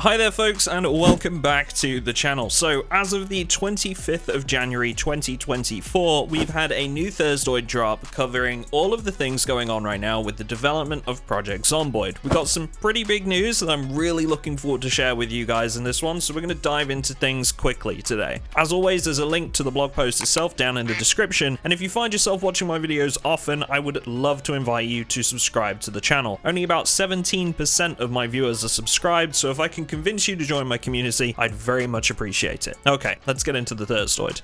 Hi there folks, and welcome back to the channel. So as of the 25th of January 2024, we've had a new Thursdoid drop covering all of the things going on right now with the development of Project Zomboid. We've got some pretty big news that I'm really looking forward to share with you guys in this one, so we're going to dive into things quickly today. As always, there's a link to the blog post itself down in the description, and if you find yourself watching my videos often, I would love to invite you to subscribe to the channel. Only about 17% of my viewers are subscribed, so if I can convince you to join my community, I'd very much appreciate it. Okay, let's get into the Thursdoid.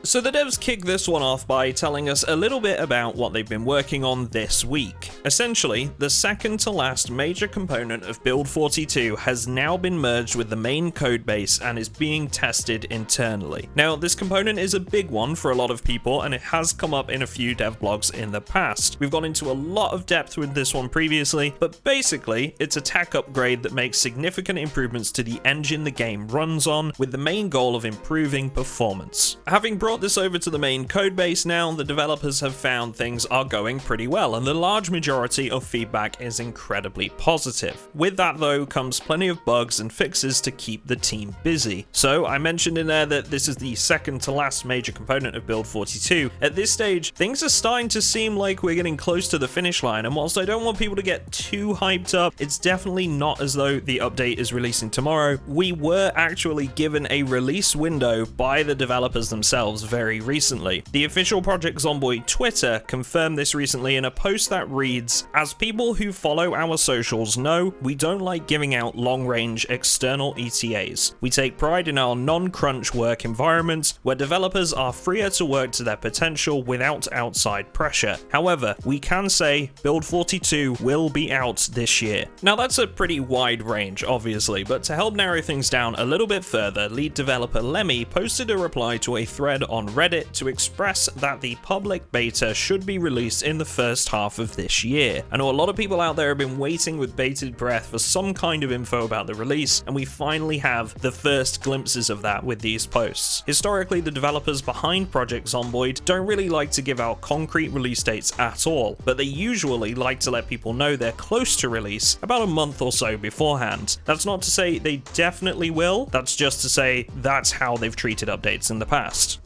So the devs kick this one off by telling us a little bit about what they've been working on this week. Essentially, the second to last major component of Build 42 has now been merged with the main codebase and is being tested internally. Now, this component is a big one for a lot of people, and it has come up in a few dev blogs in the past. We've gone into a lot of depth with this one previously, but basically, it's a tech upgrade that makes significant improvements to the engine the game runs on, with the main goal of improving performance. Having brought this over to the main codebase now, the developers have found things are going pretty well, and the large majority of feedback is incredibly positive. With that though comes plenty of bugs and fixes to keep the team busy. So I mentioned in there that this is the second to last major component of Build 42. At this stage, things are starting to seem like we're getting close to the finish line, and whilst I don't want people to get too hyped up, it's definitely not as though the update is releasing tomorrow. We were actually given a release window by the developers themselves very recently. The official Project Zomboid Twitter confirmed this recently in a post that reads, "As people who follow our socials know, we don't like giving out long-range external ETAs. We take pride in our non-crunch work environment where developers are freer to work to their potential without outside pressure. However, we can say Build 42 will be out this year." Now that's a pretty wide range, obviously, but to help narrow things down a little bit further, lead developer Lemmy posted a reply to a thread on Reddit to express that the public beta should be released in the first half of this year. I know a lot of people out there have been waiting with bated breath for some kind of info about the release, and we finally have the first glimpses of that with these posts. Historically, the developers behind Project Zomboid don't really like to give out concrete release dates at all, but they usually like to let people know they're close to release about a month or so beforehand. That's not to say they definitely will, that's just to say that's how they've treated updates in the past.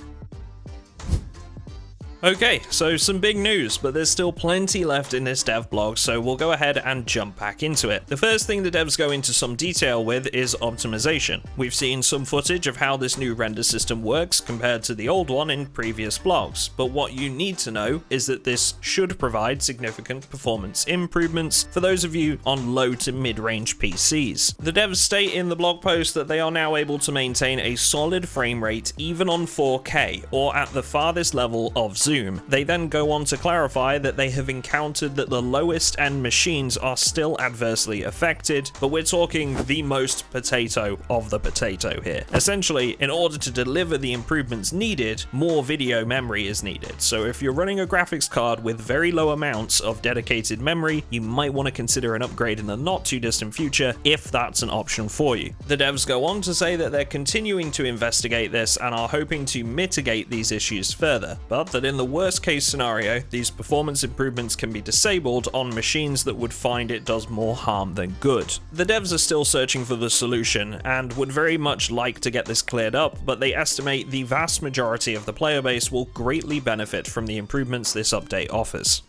Okay, so some big news, but there's still plenty left in this dev blog, so we'll go ahead and jump back into it. The first thing the devs go into some detail with is optimization. We've seen some footage of how this new render system works compared to the old one in previous blogs, but what you need to know is that this should provide significant performance improvements for those of you on low to mid-range PCs. The devs state in the blog post that they are now able to maintain a solid frame rate even on 4K, or at the farthest level of zoom. They then go on to clarify that they have encountered that the lowest end machines are still adversely affected, but we're talking the most potato of the potato here. Essentially, in order to deliver the improvements needed, more video memory is needed. So if you're running a graphics card with very low amounts of dedicated memory, you might want to consider an upgrade in the not too distant future if that's an option for you. The devs go on to say that they're continuing to investigate this and are hoping to mitigate these issues further, but that in the worst case scenario, these performance improvements can be disabled on machines that would find it does more harm than good. The devs are still searching for the solution and would very much like to get this cleared up, but they estimate the vast majority of the player base will greatly benefit from the improvements this update offers.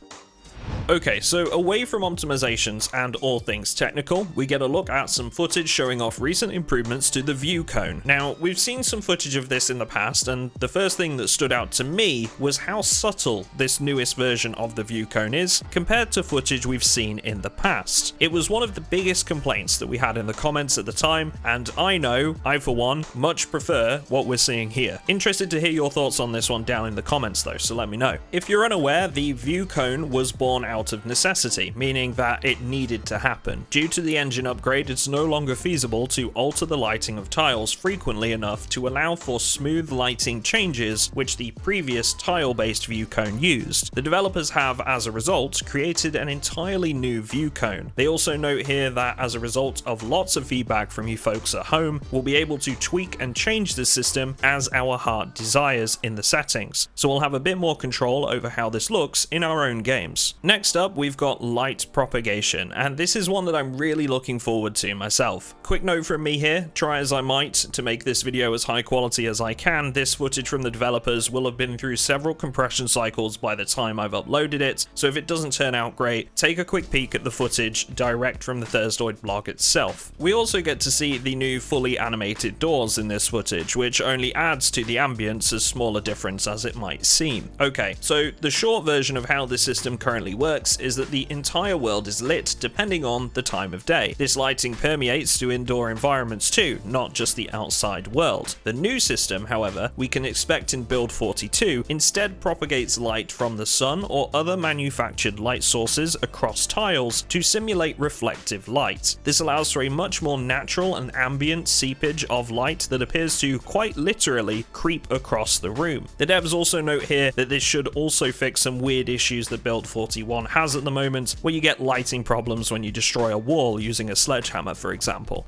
Okay, so away from optimizations and all things technical, we get a look at some footage showing off recent improvements to the view cone. Now, we've seen some footage of this in the past, and the first thing that stood out to me was how subtle this newest version of the view cone is compared to footage we've seen in the past. It was one of the biggest complaints that we had in the comments at the time, and I for one, much prefer what we're seeing here. Interested to hear your thoughts on this one down in the comments though, so let me know. If you're unaware, the view cone was born out of necessity, meaning that it needed to happen. Due to the engine upgrade, it's no longer feasible to alter the lighting of tiles frequently enough to allow for smooth lighting changes, which the previous tile-based view cone used. The developers have, as a result, created an entirely new view cone. They also note here that as a result of lots of feedback from you folks at home, we'll be able to tweak and change the system as our heart desires in the settings, so we'll have a bit more control over how this looks in our own games. Next Next up, we've got light propagation, and this is one that I'm really looking forward to myself. Quick note from me here, try as I might to make this video as high quality as I can, this footage from the developers will have been through several compression cycles by the time I've uploaded it, so if it doesn't turn out great, take a quick peek at the footage direct from the Thursdoid blog itself. We also get to see the new fully animated doors in this footage, which only adds to the ambience, as small a difference as it might seem. Okay, so the short version of how this system currently works is that the entire world is lit depending on the time of day. This lighting permeates to indoor environments too, not just the outside world. The new system, however, we can expect in Build 42, instead propagates light from the sun or other manufactured light sources across tiles to simulate reflective light. This allows for a much more natural and ambient seepage of light that appears to quite literally creep across the room. The devs also note here that this should also fix some weird issues that Build 41 has at the moment, where you get lighting problems when you destroy a wall using a sledgehammer, for example.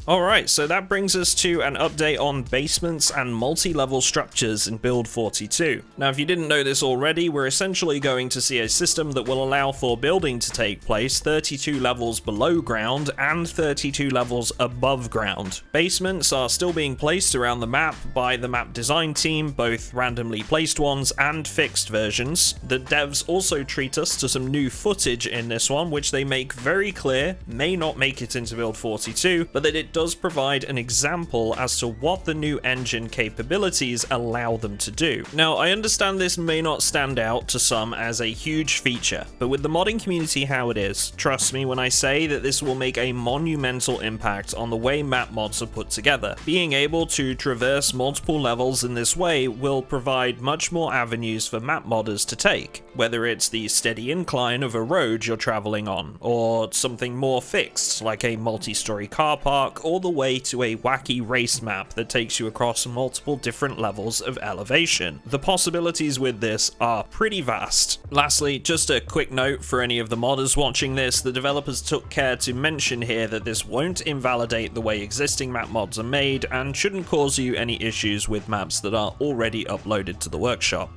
Alright, so that brings us to an update on basements and multi-level structures in Build 42. Now, if you didn't know this already, we're essentially going to see a system that will allow for building to take place 32 levels below ground and 32 levels above ground. Basements are still being placed around the map by the map design team, both randomly placed ones and fixed versions. The devs also treat us to some new footage in this one, which they make very clear may not make it into Build 42, but that it does provide an example as to what the new engine capabilities allow them to do. Now, I understand this may not stand out to some as a huge feature, but with the modding community how it is, trust me when I say that this will make a monumental impact on the way map mods are put together. Being able to traverse multiple levels in this way will provide much more avenues for map modders to take, whether it's the steady incline of a road you're traveling on, or something more fixed like a multi-story car park, all the way to a wacky race map that takes you across multiple different levels of elevation. The possibilities with this are pretty vast. Lastly, just a quick note for any of the modders watching this, the developers took care to mention here that this won't invalidate the way existing map mods are made and shouldn't cause you any issues with maps that are already uploaded to the workshop.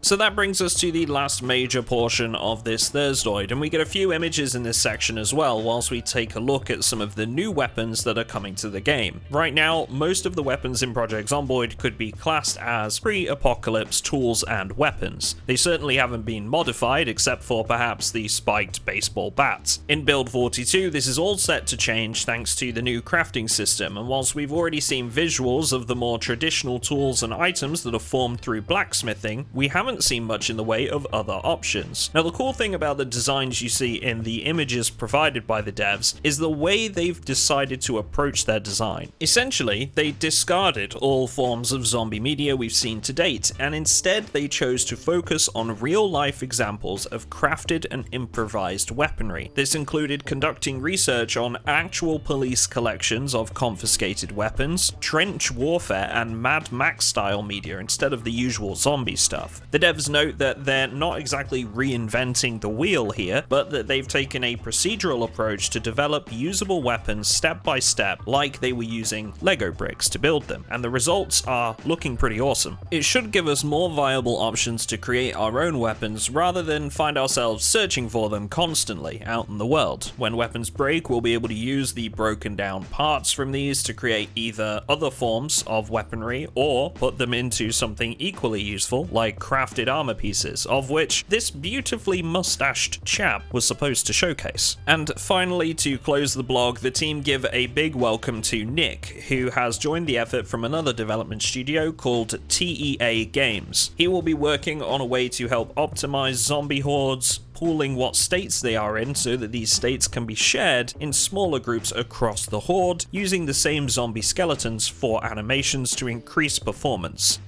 So that brings us to the last major portion of this Thursdoid, and we get a few images in this section as well, whilst we take a look at some of the new weapons that are coming to the game. Right now, most of the weapons in Project Zomboid could be classed as pre-apocalypse tools and weapons. They certainly haven't been modified, except for perhaps the spiked baseball bat. In Build 42, this is all set to change thanks to the new crafting system, and whilst we've already seen visuals of the more traditional tools and items that are formed through blacksmithing, we haven't seen much in the way of other options. Now, the cool thing about the designs you see in the images provided by the devs is the way they've decided to approach their design. Essentially, they discarded all forms of zombie media we've seen to date, and instead they chose to focus on real-life examples of crafted and improvised weaponry. This included conducting research on actual police collections of confiscated weapons, trench warfare, and Mad Max-style media instead of the usual zombie stuff. The devs note that they're not exactly reinventing the wheel here, but that they've taken a procedural approach to develop usable weapons step by step, like they were using Lego bricks to build them, and the results are looking pretty awesome. It should give us more viable options to create our own weapons rather than find ourselves searching for them constantly out in the world. When weapons break, we'll be able to use the broken down parts from these to create either other forms of weaponry or put them into something equally useful, like crafted armor pieces, of which this beautifully mustached chap was supposed to showcase. And finally, to close the blog, the team give a big welcome to Nick, who has joined the effort from another development studio called TEA Games. He will be working on a way to help optimize zombie hordes, pooling what states they are in so that these states can be shared in smaller groups across the horde, using the same zombie skeletons for animations to increase performance.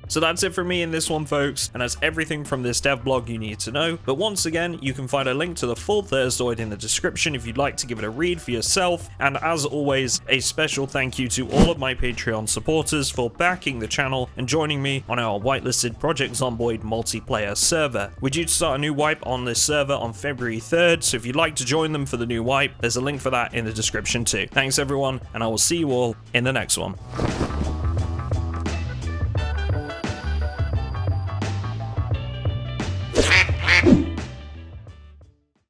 So that's it for me in this one, folks, and that's everything from this dev blog you need to know. But once again, you can find a link to the full Thursdoid in the description if you'd like to give it a read for yourself. And as always, a special thank you to all of my Patreon supporters for backing the channel and joining me on our whitelisted Project Zomboid multiplayer server. We're due to start a new wipe on this server on February 3rd, so if you'd like to join them for the new wipe, there's a link for that in the description too. Thanks everyone, and I will see you all in the next one.